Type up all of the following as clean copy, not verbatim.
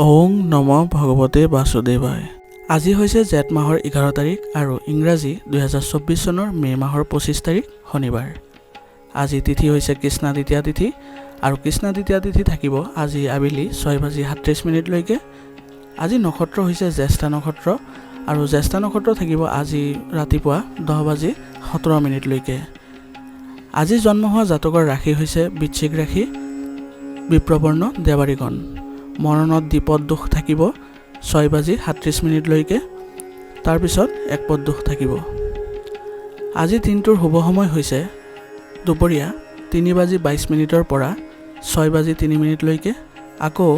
ওং নম ভগৱতে বাসুদেৱায়। আজি হৈছে জেঠ মাহৰ 11 তাৰিখ আৰু ইংৰাজী 2024 চনৰ মে মাহৰ 25 তাৰিখ শনিবাৰ। আজি তিথি হৈছে কৃষ্ণা দ্বিতীয়া তিথি আৰু কৃষ্ণা দ্বিতীয়া তিথি থাকিব আজি আবেলি 6:37 লৈকে। আজি নক্ষত্ৰ হৈছে জ্যেষ্ঠা নক্ষত্ৰ আৰু জ্যেষ্ঠা নক্ষত্ৰ থাকিব আজি ৰাতিপুৱা 10:17 লৈকে। আজি জন্ম হোৱা জাতকৰ ৰাশি হৈছে বৃশ্চিক ৰাশি, বিপ্ৰবৰ্ণ দেৱাৰীগণ। মৰণত দ্বিপদ দোষ থাকিব 6:37 লৈকে, তাৰপিছত একপদ দোষ থাকিব। আজি দিনটোৰ শুভ সময় হৈছে দুপৰীয়া 3:22 পৰা 6:03 লৈকে, আকৌ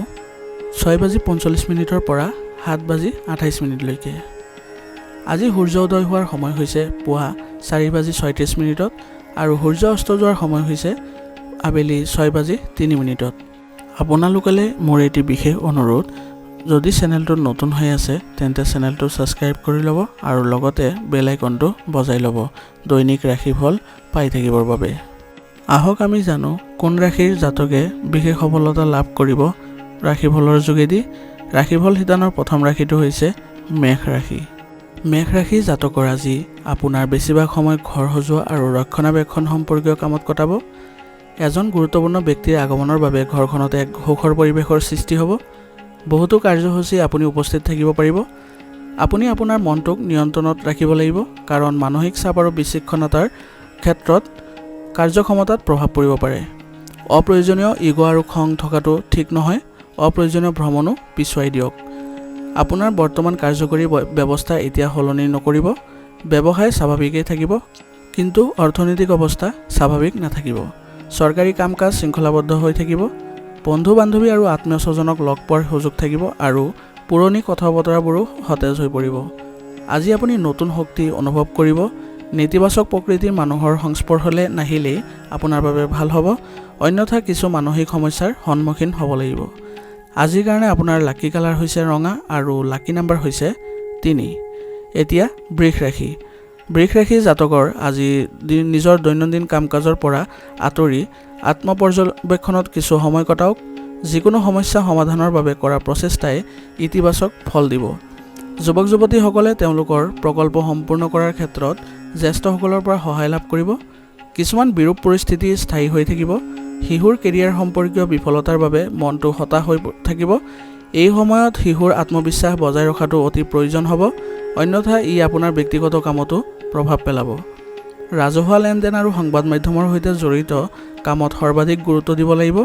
6:45 পৰা 7:28 লৈকে। আজি সূৰ্য উদয় হোৱাৰ সময় হৈছে পুৱা 4:36 আৰু সূৰ্য অস্ত যোৱাৰ সময় হৈছে আবেলি 6:03। আপোনালোকলৈ মোৰ এটি বিশেষ অনুৰোধ, যদি চেনেলটো নতুন হৈ আছে তেন্তে চেনেলটো ছাবস্ক্ৰাইব কৰি ল'ব আৰু লগতে বেল আইকনটো বজাই ল'ব দৈনিক ৰাশিফল পাই থাকিবৰ বাবে। আহক আমি জানো কোন ৰাশিৰ জাতকে বিশেষ সফলতা লাভ কৰিব ৰাশিফলৰ যোগেদি। ৰাশিফল শিতানৰ প্ৰথম ৰাশিটো হৈছে মেষ ৰাশি। মেষ ৰাশি জাতকৰ আজি আপোনাৰ বেছিভাগ সময় ঘৰ সজোৱা আৰু ৰক্ষণাবেক্ষণ সম্পৰ্কীয় কামত কটাব। এজন গুৰুত্বপূৰ্ণ ব্যক্তিৰ আগমনৰ বাবে ঘৰখনত এক সুখৰ পৰিৱেশৰ সৃষ্টি হ'ব। বহুতো কাৰ্যসূচী আপুনি উপস্থিত থাকিব পাৰিব। আপুনি আপোনাৰ মনটোক নিয়ন্ত্ৰণত ৰাখিব লাগিব, কাৰণ মানসিক চাপ আৰু বিশৃংখলতাৰ ক্ষেত্ৰত কাৰ্যক্ষমতাত প্ৰভাৱ পৰিব পাৰে। অপ্ৰয়োজনীয় ইগ' আৰু খং থকাটো ঠিক নহয়। অপ্ৰয়োজনীয় ভ্ৰমণো পিছুৱাই দিয়ক। আপোনাৰ বৰ্তমান কাৰ্যকৰী ব্যৱস্থা এতিয়া সলনি নকৰিব। ব্যৱসায় স্বাভাৱিকেই থাকিব, কিন্তু অৰ্থনৈতিক অৱস্থা স্বাভাৱিক নাথাকিব। চৰকাৰী কাম কাজ শৃংখলাবদ্ধ হৈ থাকিব। বন্ধু বান্ধৱী আৰু আত্মীয় স্বজনক লগ পোৱাৰ সুযোগ থাকিব আৰু পুৰণি কথা বতৰাবোৰো সতেজ হৈ পৰিব। আজি আপুনি নতুন শক্তি অনুভৱ কৰিব। নেতিবাচক প্ৰকৃতিৰ মানুহৰ সংস্পৰ্শলৈ নাহিলেই আপোনাৰ বাবে ভাল হ'ব, অন্যথা কিছু মানসিক সমস্যাৰ সন্মুখীন হ'ব লাগিব। আজিৰ কাৰণে আপোনাৰ লাকি কালাৰ হৈছে ৰঙা আৰু লাকি নাম্বাৰ হৈছে 3। এতিয়া বৃষ ৰাশি। বৃষ ৰাশি জাতকৰ আজি নিজৰ দৈনন্দিন কাম কাজৰ পৰা আঁতৰি আত্মপৰ্যবেক্ষণত কিছু সময় কটাওক। যিকোনো সমস্যা সমাধানৰ বাবে কৰা প্ৰচেষ্টাই ইতিবাচক ফল দিব। যুৱক যুৱতীসকলে তেওঁলোকৰ প্ৰকল্প সম্পূৰ্ণ কৰাৰ ক্ষেত্ৰত জ্যেষ্ঠসকলৰ পৰা সহায় লাভ কৰিব। কিছুমান বিৰূপ পৰিস্থিতি স্থায়ী হৈ থাকিব। শিশুৰ কেৰিয়াৰ সম্পৰ্কীয় বিফলতাৰ বাবে মনটো হতাশ হৈ থাকিব। এই সময়ত শিশুৰ আত্মবিশ্বাস বজাই ৰখাটো অতি প্ৰয়োজন হ'ব, অন্যথা ই আপোনাৰ ব্যক্তিগত কামতো প্ৰভাৱ পেলাব। ৰাজহুৱা লেনদেন আৰু সংবাদ মাধ্যমৰ সৈতে জড়িত কামত সৰ্বাধিক গুৰুত্ব দিব লাগিব।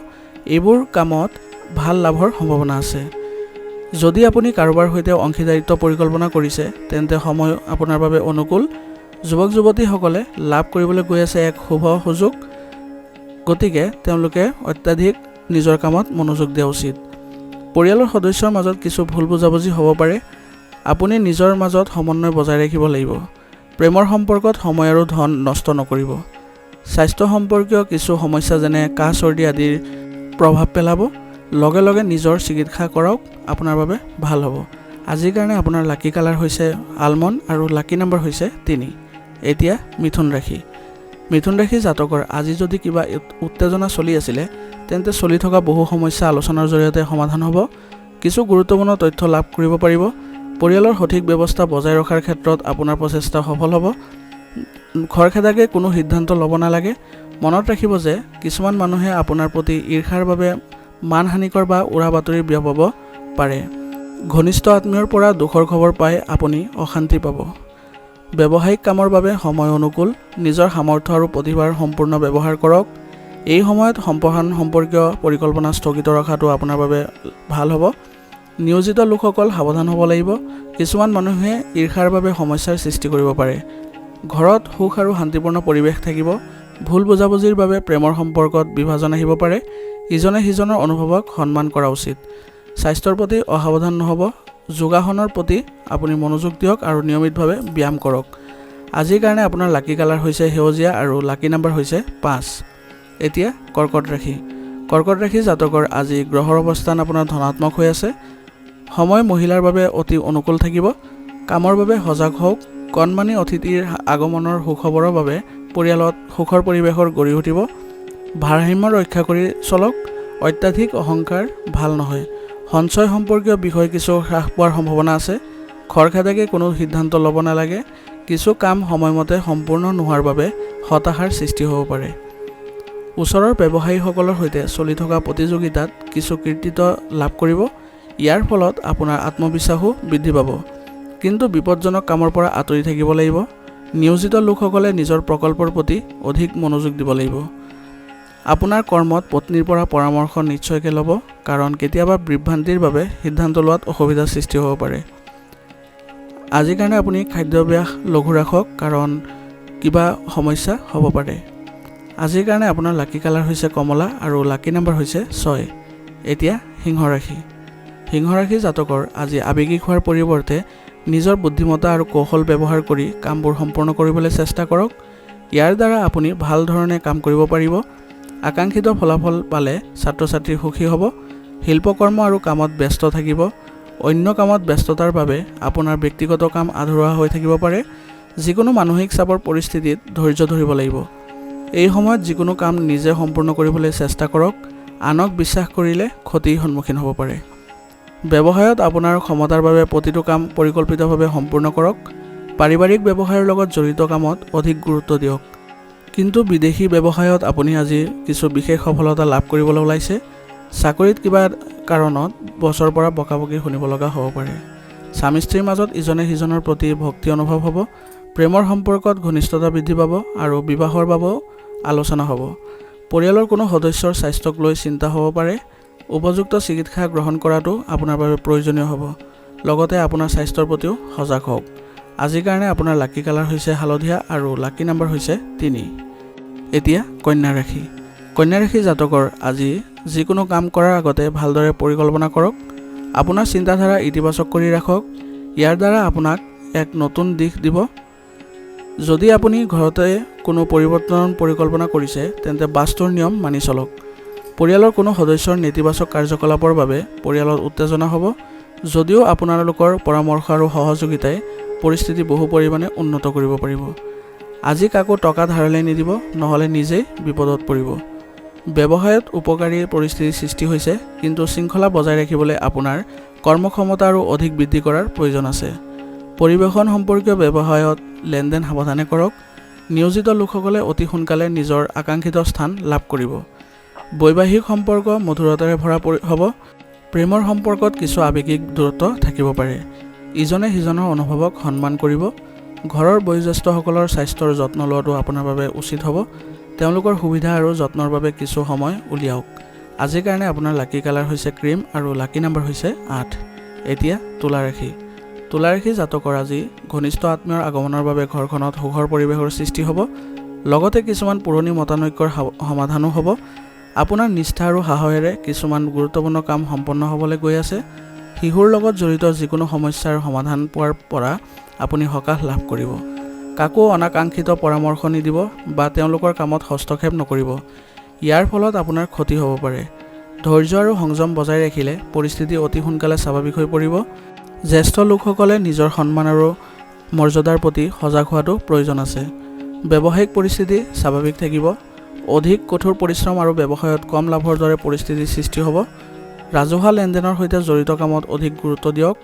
এইবোৰ কামত ভাল লাভৰ সম্ভাৱনা আছে। যদি আপুনি কাৰোবাৰ সৈতে অংশীদাৰিত্ব পৰিকল্পনা কৰিছে তেন্তে সময় আপোনাৰ বাবে অনুকূল। যুৱক যুৱতীসকলে লাভ কৰিবলৈ গৈ আছে এক শুভ সুযোগ, গতিকে তেওঁলোকে অত্যাধিক নিজৰ কামত মনোযোগ দিয়া উচিত। পৰিয়ালৰ সদস্যৰ মাজত কিছু ভুল বুজাবুজি হ'ব পাৰে। আপুনি নিজৰ মাজত সমন্বয় বজাই ৰাখিব লাগিব। প্ৰেমৰ সম্পৰ্কত সময় আৰু ধন নষ্ট নকৰিব। স্বাস্থ্য সম্পৰ্কীয় কিছু সমস্যা যেনে কাহ চৰ্দি আদিৰ প্ৰভাৱ পেলাব। লগে লগে নিজৰ চিকিৎসা কৰক, আপোনাৰ বাবে ভাল হ'ব। আজিৰ কাৰণে আপোনাৰ লাকি কালাৰ হৈছে আলমণ্ড আৰু লাকি নাম্বাৰ হৈছে 3। এতিয়া মিথুন ৰাশি। মিথুন ৰাশি জাতকৰ আজি যদি কিবা উত্তেজনা চলি আছিলে তেন্তে চলি থকা বহু সমস্যা আলোচনাৰ জৰিয়তে সমাধান হ'ব। কিছু গুৰুত্বপূৰ্ণ তথ্য লাভ কৰিব পাৰিব। পৰিয়ালৰ সঠিক ব্যৱস্থা বজাই ৰখাৰ ক্ষেত্ৰত আপোনাৰ প্ৰচেষ্টা সফল হ'ব। খৰখেদাকে কোনো সিদ্ধান্ত ল'ব নালাগে। মনত ৰাখিব যে কিছুমান মানুহে আপোনাৰ প্ৰতি ঈৰ্ষাৰ বাবে মানহানিকৰ বা উৰা বাতৰি বিয়পাব পাৰে। ঘনিষ্ঠ আত্মীয়ৰ পৰা দুখৰ খবৰ পাই আপুনি অশান্তি পাব। ব্যৱসায়িক কামৰ বাবে সময় অনুকূল। নিজৰ সামৰ্থ্য আৰু প্ৰতিভাৰ সম্পূৰ্ণ ব্যৱহাৰ কৰক। এই সময়ত সম্প্ৰসাৰণ সম্পৰ্কীয় পৰিকল্পনা স্থগিত ৰখাটো আপোনাৰ বাবে ভাল হ'ব। নিয়োজিত লোকসকল সাৱধান হ'ব লাগিব। কিছুমান মানুহে ঈৰ্ষাৰ বাবে সমস্যাৰ সৃষ্টি কৰিব পাৰে। ঘৰত সুখ আৰু শান্তিপূৰ্ণ পৰিৱেশ থাকিব। ভুল বুজাবুজিৰ বাবে প্ৰেমৰ সম্পৰ্কত বিভাজন আহিব পাৰে। ইজনে সিজনৰ অনুভৱক সন্মান কৰা উচিত। স্বাস্থ্যৰ প্ৰতি অসাৱধান নহ'ব। যোগাসনৰ প্ৰতি আপুনি মনোযোগ দিয়ক আৰু নিয়মিতভাৱে ব্যায়াম কৰক। আজিৰ কাৰণে আপোনাৰ লাকি কালাৰ হৈছে সেউজীয়া আৰু লাকি নাম্বাৰ হৈছে 5। এতিয়া কৰ্কট ৰাশি। কৰ্কট ৰাশি জাতকৰ আজি গ্ৰহৰ অৱস্থান আপোনাৰ ধনাত্মক হৈ আছে। সময় মহিলাৰ বাবে অতি অনুকূল থাকিব। কামৰ বাবে সজাগ হওক। কণমানি অতিথিৰ আগমনৰ সুখবৰৰ বাবে পৰিয়ালত সুখৰ পৰিৱেশৰ গঢ়ি উঠিব। ভাৰসাম্য ৰক্ষা কৰি চলক। অত্যাধিক অহংকাৰ ভাল নহয়। সঞ্চয় সম্পৰ্কীয় বিষয় কিছু হ্ৰাস পোৱাৰ সম্ভাৱনা আছে। খৰখেদাকে কোনো সিদ্ধান্ত ল'ব নালাগে। কিছু কাম সময়মতে সম্পূৰ্ণ নোহোৱাৰ বাবে হতাশাৰ সৃষ্টি হ'ব পাৰে। ওচৰৰ ব্যৱসায়ীসকলৰ সৈতে চলি থকা প্ৰতিযোগিতাত কিছু কৃতিত্ব লাভ কৰিব। ইয়াৰ ফলত আপোনাৰ আত্মবিশ্বাসো বৃদ্ধি পাব। কিন্তু বিপদজনক কামৰ পৰা আঁতৰি থাকিব লাগিব। নিয়োজিত লোকসকলে নিজৰ প্ৰকল্পৰ প্ৰতি অধিক মনোযোগ দিব লাগিব। আপোনাৰ কৰ্মত পত্নীৰ পৰা পৰামৰ্শ নিশ্চয়কৈ ল'ব, কাৰণ কেতিয়াবা বিভ্ৰান্তিৰ বাবে সিদ্ধান্ত লোৱাত অসুবিধাৰ সৃষ্টি হ'ব পাৰে। আজিৰ কাৰণে আপুনি খাদ্যাভ্যাস লঘু ৰাখক, কাৰণ কিবা সমস্যা হ'ব পাৰে। আজিৰ কাৰণে আপোনাৰ লাকি কালাৰ হৈছে কমলা আৰু লাকি নম্বৰ হৈছে 6। এতিয়া সিংহ ৰাশি। সিংহ ৰাশি জাতকৰ আজি আৱেগিক হোৱাৰ পৰিৱৰ্তে নিজৰ বুদ্ধিমত্তা আৰু কৌশল ব্যৱহাৰ কৰি কামবোৰ সম্পূৰ্ণ কৰিবলৈ চেষ্টা কৰক। ইয়াৰ দ্বাৰা আপুনি ভাল ধৰণে কাম কৰিব পাৰিব। আকাংক্ষিত ফলাফল পালে ছাত্ৰ ছাত্ৰী সুখী হ'ব। শিল্পকৰ্ম আৰু কামত ব্যস্ত থাকিব। অন্য কামত ব্যস্ততাৰ বাবে আপোনাৰ ব্যক্তিগত কাম আধৰুৱা হৈ থাকিব পাৰে। যিকোনো মানসিক চাপৰ পৰিস্থিতিত ধৈৰ্য ধৰিব লাগিব। এই সময়ত যিকোনো কাম নিজে সম্পূৰ্ণ কৰিবলৈ চেষ্টা কৰক। আনক বিশ্বাস কৰিলে ক্ষতিৰ সন্মুখীন হ'ব পাৰে। ব্যৱসায়ত আপোনাৰ ক্ষমতাৰ বাবে প্ৰতিটো কাম পৰিকল্পিতভাৱে সম্পূৰ্ণ কৰক। পাৰিবাৰিক ব্যৱসায়ৰ লগত জড়িত কামত অধিক গুৰুত্ব দিয়ক। কিন্তু বিদেশী ব্যৱসায়ত আপুনি আজি কিছু বিশেষ সফলতা লাভ কৰিবলৈ ওলাইছে। চাকৰিত কিবা কাৰণত বছৰৰ পৰা বকাবকি শুনিব লগা হ'ব পাৰে। স্বামী স্ত্ৰীৰ মাজত ইজনে সিজনৰ প্ৰতি ভক্তি অনুভৱ হ'ব। প্ৰেমৰ সম্পৰ্কত ঘনিষ্ঠতা বৃদ্ধি পাব আৰু বিবাহৰ বাবেও আলোচনা হ'ব। পৰিয়ালৰ কোনো সদস্যৰ স্বাস্থ্যক লৈ চিন্তা হ'ব পাৰে। উপযুক্ত চিকিৎসা গ্ৰহণ কৰাটো আপোনাৰ বাবে প্ৰয়োজনীয় হ'ব। লগতে আপোনাৰ স্বাস্থ্যৰ প্ৰতিও সজাগ হওক। আজিৰ কাৰণে আপোনাৰ লাকি কালাৰ হৈছে হালধীয়া আৰু লাকি নম্বৰ হৈছে 3। এতিয়া কন্যা ৰাশি। কন্যা ৰাশি জাতকৰ আজি যিকোনো কাম কৰাৰ আগতে ভালদৰে পৰিকল্পনা কৰক। আপোনাৰ চিন্তাধাৰা ইতিবাচক কৰি ৰাখক। ইয়াৰ দ্বাৰা আপোনাক এক নতুন দিশ দিব। যদি আপুনি ঘৰতে কোনো পৰিৱৰ্তন পৰিকল্পনা কৰিছে, তেন্তে বাস্তুৰ নিয়ম মানি চলক। পৰিয়ালৰ কোনো সদস্যৰ নেতিবাচক কাৰ্যকলাপৰ বাবে পৰিয়ালত উত্তেজনা হ'ব। যদিও আপোনালোকৰ পৰামৰ্শ আৰু সহযোগিতাই পৰিস্থিতি বহু পৰিমাণে উন্নত কৰিব পাৰিব। আজি কাকো টকা ধাৰলৈ নিদিব, নহ'লে নিজেই বিপদত পৰিব। ব্যৱসায়ত উপকাৰী পৰিস্থিতিৰ সৃষ্টি হৈছে, কিন্তু শৃংখলা বজাই ৰাখিবলৈ আপোনাৰ কৰ্মক্ষমতা আৰু অধিক বৃদ্ধি কৰাৰ প্ৰয়োজন আছে। পৰিৱেশন সম্পৰ্কীয় ব্যৱসায়ত লেনদেন সাৱধানে কৰক। নিয়োজিত লোকসকলে অতি সোনকালে নিজৰ আকাংক্ষিত স্থান লাভ কৰিব। বৈবাহিক সম্পৰ্ক মধুৰতাৰে ভৰা হ'ব। প্ৰেমৰ সম্পৰ্কত কিছু আৱেগিক দূৰত্ব থাকিব পাৰে। ইজনে সিজনৰ অনুভৱক সন্মান কৰিব। ঘৰৰ বয়োজ্যেষ্ঠসকলৰ স্বাস্থ্যৰ যত্ন লোৱাটো আপোনাৰ বাবে উচিত হ'ব। তেওঁলোকৰ সুবিধা আৰু যত্নৰ বাবে কিছু সময় উলিয়াওক। আজিৰ কাৰণে আপোনাৰ লাকি কালাৰ হৈছে ক্ৰীম আৰু লাকি নম্বৰ হৈছে 8। এতিয়া তুলা ৰাশি। তুলা ৰাশি জাতকৰ আজি ঘনিষ্ঠ আত্মীয়ৰ আগমনৰ বাবে ঘৰখনত সুখৰ পৰিৱেশৰ সৃষ্টি হ'ব। লগতে কিছুমান পুৰণি মতানৈক্যৰ সমাধানো হ'ব। আপোনাৰ নিষ্ঠা আৰু সাহসেৰে কিছুমান গুৰুত্বপূৰ্ণ কাম সম্পন্ন হ'বলৈ গৈ আছে। শিশুৰ লগত জড়িত যিকোনো সমস্যাৰ সমাধান পোৱাৰ পৰা আপুনি সকাহ লাভ কৰিব। কাকো অনাকাংক্ষিত পৰামৰ্শ নিদিব বা তেওঁলোকৰ কামত হস্তক্ষেপ নকৰিব। ইয়াৰ ফলত আপোনাৰ ক্ষতি হ'ব পাৰে। ধৈৰ্য আৰু সংযম বজাই ৰাখিলে পৰিস্থিতি অতি সোনকালে স্বাভাৱিক হৈ পৰিব। জ্যেষ্ঠ লোকসকলে নিজৰ সন্মান আৰু মৰ্যাদাৰ প্ৰতি সজাগ হোৱাটো প্ৰয়োজন আছে। ব্যৱসায়িক পৰিস্থিতি স্বাভাৱিক থাকিব। অধিক কঠোৰ পৰিশ্ৰম আৰু ব্যৱসায়ত কম লাভৰ দৰে পৰিস্থিতিৰ সৃষ্টি হ'ব। ৰাজহুৱা লেনদেনৰ সৈতে জড়িত কামত অধিক গুৰুত্ব দিয়ক।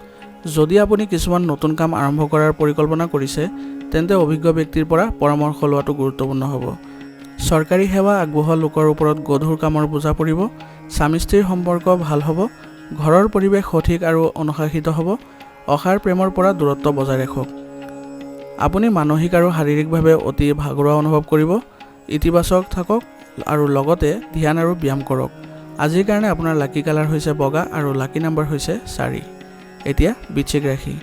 যদি আপুনি কিছুমান নতুন কাম আৰম্ভ কৰাৰ পৰিকল্পনা কৰিছে, তেন্তে অভিজ্ঞ ব্যক্তিৰ পৰা পৰামৰ্শ লোৱাটো গুৰুত্বপূৰ্ণ হ'ব। চৰকাৰী সেৱা আগবঢ়োৱা লোকৰ ওপৰত গধুৰ কামৰ বোজা পৰিব। স্বামী স্ত্ৰীৰ সম্পৰ্ক ভাল হ'ব। ঘৰৰ পৰিৱেশ সঠিক আৰু অনুশাসিত হ'ব। অসাৰ প্ৰেমৰ পৰা দূৰত্ব বজাই ৰাখক। আপুনি মানসিক আৰু শাৰীৰিকভাৱে অতি ভাগৰুৱা অনুভৱ কৰিব। ইতিবাচক থাকক আৰু লগতে ধ্যান আৰু ব্যায়াম কৰক। আজিৰ কাৰণে আপোনাৰ লাকি কালাৰ হৈছে বগা আৰু লাকি নম্বৰ হৈছে 4। এতিয়া বৃশ্চিক ৰাশি।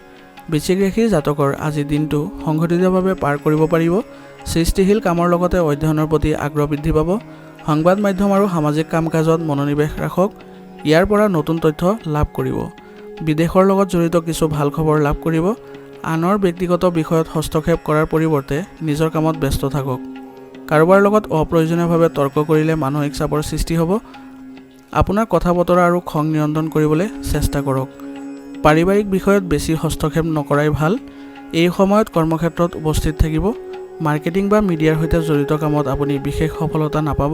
বৃশ্চিক ৰাশিৰ জাতকৰ আজি দিনটো সংগঠিতভাৱে পাৰ কৰিব পাৰিব। সৃষ্টিশীল কামৰ লগতে অধ্যয়নৰ প্ৰতি আগ্ৰহ বৃদ্ধি পাব। সংবাদ মাধ্যম আৰু সামাজিক কাম কাজত মনোনিৱেশ ৰাখক। ইয়াৰ পৰা নতুন তথ্য লাভ কৰিব। বিদেশৰ লগত জড়িত কিছু ভাল খবৰ লাভ কৰিব। আনৰ ব্যক্তিগত বিষয়ত হস্তক্ষেপ কৰাৰ পৰিৱৰ্তে নিজৰ কামত ব্যস্ত থাকক। কাৰোবাৰ লগত অপ্ৰয়োজনীয়ভাৱে তৰ্ক কৰিলে মানসিক চাপৰ সৃষ্টি হ'ব। আপোনাৰ কথা বতৰা আৰু খং নিয়ন্ত্ৰণ কৰিবলৈ চেষ্টা কৰক। পাৰিবাৰিক বিষয়ত বেছি হস্তক্ষেপ নকৰাই ভাল। এই সময়ত কৰ্মক্ষেত্ৰত উপস্থিত থাকিব। মাৰ্কেটিং বা মিডিয়াৰ সৈতে জড়িত কামত আপুনি বিশেষ সফলতা নাপাব।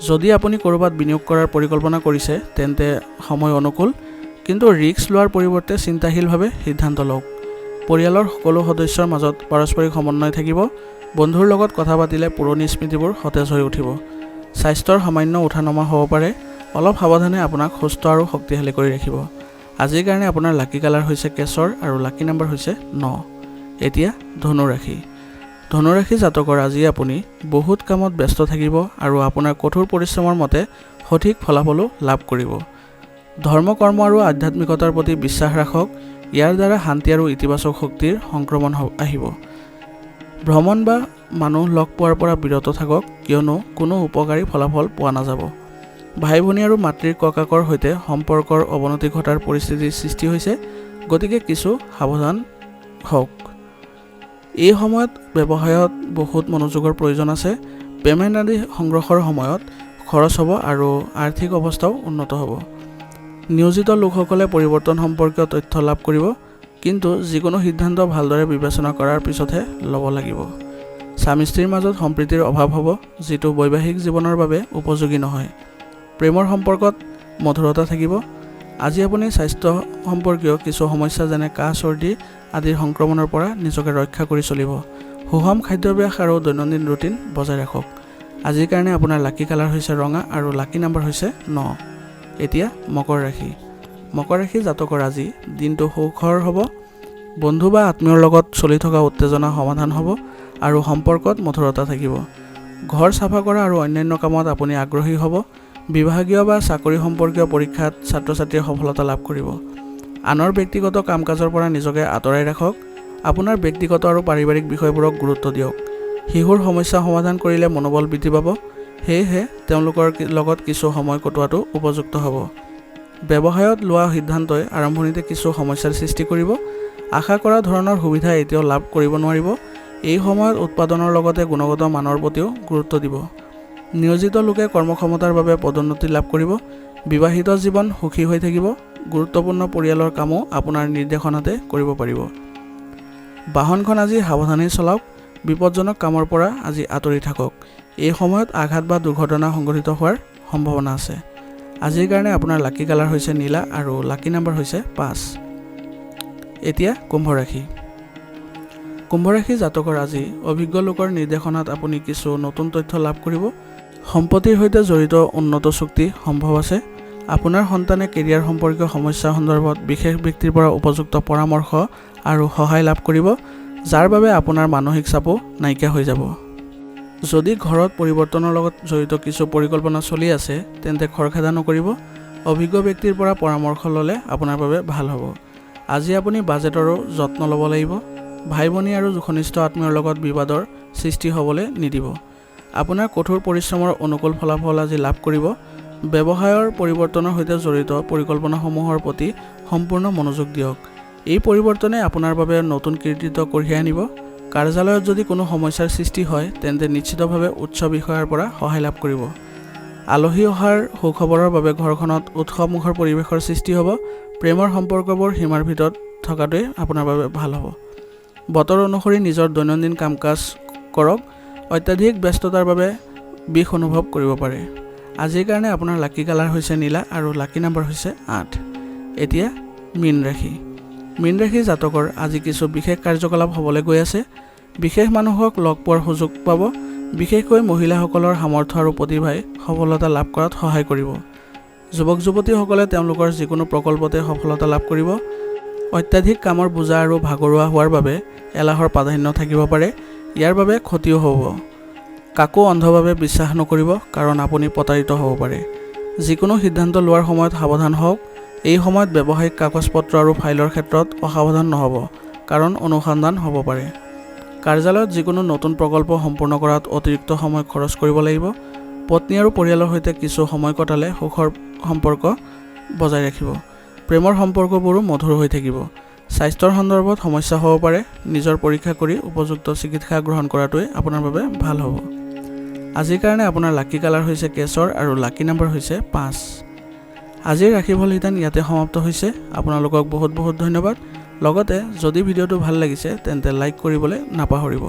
যদি আপুনি ক'ৰবাত বিনিয়োগ কৰাৰ পৰিকল্পনা কৰিছে, তেন্তে সময় অনুকূল। কিন্তু ৰিস্ক লোৱাৰ পৰিৱৰ্তে চিন্তাশীলভাৱে সিদ্ধান্ত লওক। পৰিয়ালৰ সকলো সদস্যৰ মাজত পাৰস্পৰিক সমন্বয় থাকিব। বন্ধুৰ লগত কথা পাতিলে পুৰণি স্মৃতিবোৰ সতেজ হৈ উঠিব। স্বাস্থ্যৰ সামান্য উঠা-নমা হ'ব পাৰে। অলপ সাৱধানে আপোনাক সুস্থ আৰু শক্তিশালী কৰি ৰাখিব। আজিৰ কাৰণে আপোনাৰ লাকি কালাৰ হৈছে কেশৰ আৰু লাকি নম্বৰ হৈছে 9। এতিয়া ধনু ৰাশি। ধনু ৰাশি জাতকৰ আজি আপুনি বহুত কামত ব্যস্ত থাকিব আৰু আপোনাৰ কঠোৰ পৰিশ্ৰমৰ মতে সঠিক ফলাফলো লাভ কৰিব। ধৰ্ম, কৰ্ম আৰু আধ্যাত্মিকতাৰ প্ৰতি বিশ্বাস ৰাখক। ইয়াৰ দ্বাৰা শান্তি আৰু ইতিবাচক শক্তিৰ সংক্ৰমণ আহিব। ভ্ৰমণ বা মানুহ লগ পোৱাৰ পৰা বিৰত থাকক, কিয়নো কোনো উপকাৰী ফলাফল পোৱা নাযাব। ভাই ভনী আৰু মাতৃৰ ককাকৰ সৈতে সম্পৰ্কৰ অৱনতি ঘটাৰ পৰিস্থিতিৰ সৃষ্টি হৈছে, গতিকে কিছু সাৱধান হওক। এই সময়ত ব্যৱসায়ত বহুত মনোযোগৰ প্ৰয়োজন আছে। পে'মেণ্ট আদি সংগ্ৰহৰ সময়ত খৰচ হ'ব আৰু আৰ্থিক অৱস্থাও উন্নত হ'ব। নিয়োজিত লোকসকলে পৰিৱৰ্তন সম্পৰ্কীয় তথ্য লাভ কৰিব, কিন্তু যিকোনো সিদ্ধান্ত ভালদৰে বিবেচনা কৰাৰ পিছতহে ল'ব লাগিব। স্বামী স্ত্ৰীৰ মাজত সম্প্ৰীতিৰ অভাৱ হ'ব, যিটো বৈবাহিক জীৱনৰ বাবে উপযোগী নহয়। প্ৰেমৰ সম্পৰ্কত মধুৰতা থাকিব। আজি আপুনি স্বাস্থ্য সম্পৰ্কীয় কিছু সমস্যা যেনে কাহ, চৰ্দি আদিৰ সংক্ৰমণৰ পৰা নিজকে ৰক্ষা কৰি চলিব। সুষম খাদ্যাভ্যাস আৰু দৈনন্দিন ৰুটিন বজাই ৰাখক। আজিৰ কাৰণে আপোনাৰ লাকি কালাৰ হৈছে ৰঙা আৰু লাকি নম্বৰ হৈছে 9। এতিয়া মকৰ ৰাশি। মকৰ ৰাশি জাতকৰ আজি দিনটো সুখৰ হ'ব। বন্ধু বা আত্মীয়ৰ লগত চলি থকা উত্তেজনা সমাধান হ'ব আৰু সম্পৰ্কত মধুৰতা থাকিব। ঘৰ চাফা কৰা আৰু অন্যান্য কামত আপুনি আগ্ৰহী হ'ব। বিভাগীয় বা চাকৰি সম্পৰ্কীয় পৰীক্ষাত ছাত্ৰ-ছাত্ৰীয়ে সফলতা লাভ কৰিব। আনৰ ব্যক্তিগত কাম কাজৰ পৰা নিজকে আঁতৰাই ৰাখক। আপোনাৰ ব্যক্তিগত আৰু পাৰিবাৰিক বিষয়বোৰক গুৰুত্ব দিয়ক। শিশুৰ সমস্যা সমাধান কৰিলে মনোবল বৃদ্ধি পাব, সেয়েহে তেওঁলোকৰ লগত কিছু সময় কটোৱাটো উপযুক্ত হ'ব। ব্যৱসায়ত লোৱা সিদ্ধান্তই আৰম্ভণিতে কিছু সমস্যাৰ সৃষ্টি কৰিব। আশা কৰা ধৰণৰ সুবিধা এতিয়াও লাভ কৰিব নোৱাৰিব। এই সময়ত উৎপাদনৰ লগতে গুণগত মানৰ প্ৰতিও গুৰুত্ব দিব। নিয়োজিত লোকে কৰ্মক্ষমতাৰ বাবে পদোন্নতি লাভ কৰিব। বিবাহিত জীৱন সুখী হৈ থাকিব। গুৰুত্বপূৰ্ণ পৰিয়ালৰ কামো আপোনাৰ নিৰ্দেশনাতে কৰিব পাৰিব। বাহনখন আজি সাৱধানে চলাওক। বিপদজনক কামৰ পৰা আজি আঁতৰি থাকক। এই সময়ত আঘাত বা দুৰ্ঘটনা সংঘটিত হোৱাৰ সম্ভাৱনা আছে। আজিৰ কাৰণে আপোনাৰ লাকি কালাৰ হৈছে নীলা আৰু লাকি নম্বৰ হৈছে 5। এতিয়া কুম্ভ ৰাশি। কুম্ভ ৰাশি জাতকৰ আজি অভিজ্ঞ লোকৰ নিৰ্দেশনাত আপুনি কিছু নতুন তথ্য লাভ কৰিব। সম্পত্তিৰ সৈতে জড়িত উন্নত চুক্তি সম্ভৱ আছে। আপোনাৰ সন্তানে কেৰিয়াৰ সম্পৰ্কীয় সমস্যাৰ সন্দৰ্ভত বিশেষ ব্যক্তিৰ পৰা উপযুক্ত পৰামৰ্শ আৰু সহায় লাভ কৰিব, যাৰ বাবে আপোনাৰ মানসিক চাপো নাইকিয়া হৈ যাব। যদি ঘৰত পৰিৱৰ্তনৰ লগত জড়িত কিছু পৰিকল্পনা চলি আছে, তেন্তে খৰখেদা নকৰিব। অভিজ্ঞ ব্যক্তিৰ পৰা পৰামৰ্শ ল'লে আপোনাৰ বাবে ভাল হ'ব। আজি আপুনি বাজেটৰো যত্ন ল'ব লাগিব। ভাই ভনী আৰু ঘনিষ্ঠ আত্মীয়ৰ লগত বিবাদৰ সৃষ্টি হ'বলৈ নিদিব। আপোনাৰ কঠোৰ পৰিশ্ৰমৰ অনুকূল ফলাফল আজি লাভ কৰিব। ব্যৱসায়ৰ পৰিৱৰ্তনৰ সৈতে জড়িত পৰিকল্পনাসমূহৰ প্ৰতি সম্পূৰ্ণ মনোযোগ দিয়ক। এই পৰিৱৰ্তনে আপোনাৰ বাবে নতুন কৃতিত্ব কঢ়িয়াই আনিব। কাৰ্যালয়ত যদি কোনো সমস্যাৰ সৃষ্টি হয়, তেন্তে নিশ্চিতভাৱে উচ্চ বিষয়াৰ পৰা সহায় লাভ কৰিব। আলহী অহাৰ সুখবৰৰ বাবে ঘৰখনত উৎসৱমুখৰ পৰিৱেশৰ সৃষ্টি হ'ব। প্ৰেমৰ সম্পৰ্কবোৰ সীমাৰ ভিতৰত থকাটোৱে আপোনাৰ বাবে ভাল হ'ব। বতৰ অনুসৰি নিজৰ দৈনন্দিন কাম কাজ কৰক। অত্যাধিক ব্যস্ততাৰ বাবে বিষ অনুভৱ কৰিব পাৰে। আজিৰ কাৰণে আপোনাৰ লাকি কালাৰ হৈছে নীলা আৰু লাকি নম্বৰ হৈছে 8। এতিয়া মীন ৰাশি। মীন ৰাশি জাতকৰ আজি কিছু বিশেষ কাৰ্যকলাপ হ'বলৈ গৈ আছে। বিশেষ মানুহক লগ পোৱাৰ সুযোগ পাব। বিশেষকৈ মহিলাসকলৰ সামৰ্থ্য আৰু প্ৰতিভাই সফলতা লাভ কৰাত সহায় কৰিব। যুৱক যুৱতীসকলে তেওঁলোকৰ যিকোনো প্ৰকল্পতে সফলতা লাভ কৰিব। অত্যাধিক কামৰ বোজা আৰু ভাগৰুৱা হোৱাৰ বাবে এলাহৰ প্ৰাধান্য থাকিব পাৰে। ইয়াৰ বাবে ক্ষতিও হ'ব। কাকো অন্ধভাৱে বিশ্বাস নকৰিব, কাৰণ আপুনি প্ৰতাৰিত হ'ব পাৰে। যিকোনো সিদ্ধান্ত লোৱাৰ সময়ত সাৱধান হওক। এই সময়ত ব্যৱসায়িক কাগজ পত্ৰ আৰু ফাইলৰ ক্ষেত্ৰত অসাৱধান নহ'ব, কাৰণ অনুসন্ধান হ'ব পাৰে। কাৰ্যালয়ত যিকোনো নতুন প্ৰকল্প সম্পূৰ্ণ কৰাত অতিৰিক্ত সময় খৰচ কৰিব লাগিব। পত্নী আৰু পৰিয়ালৰ সৈতে কিছু সময় কটালে সুখৰ সম্পৰ্ক বজাই ৰাখিব। প্ৰেমৰ সম্পৰ্কবোৰো মধুৰ হৈ থাকিব। স্বাস্থ্যৰ সন্দৰ্ভত সমস্যা হ'ব পাৰে। নিজৰ পৰীক্ষা কৰি উপযুক্ত চিকিৎসা গ্ৰহণ কৰাটোৱে আপোনাৰ বাবে ভাল হ'ব। আজিৰ কাৰণে আপোনাৰ লাকি কালাৰ হৈছে কেশৰ আৰু লাকি নম্বৰ হৈছে 5। আজিৰ ৰাশিফল শিতান ইয়াতে সমাপ্ত হৈছে। আপোনালোকক বহুত বহুত ধন্যবাদ। লগতে যদি ভিডিঅ'টো ভাল লাগিছে তেন্তে লাইক কৰিবলৈ নাপাহৰিব।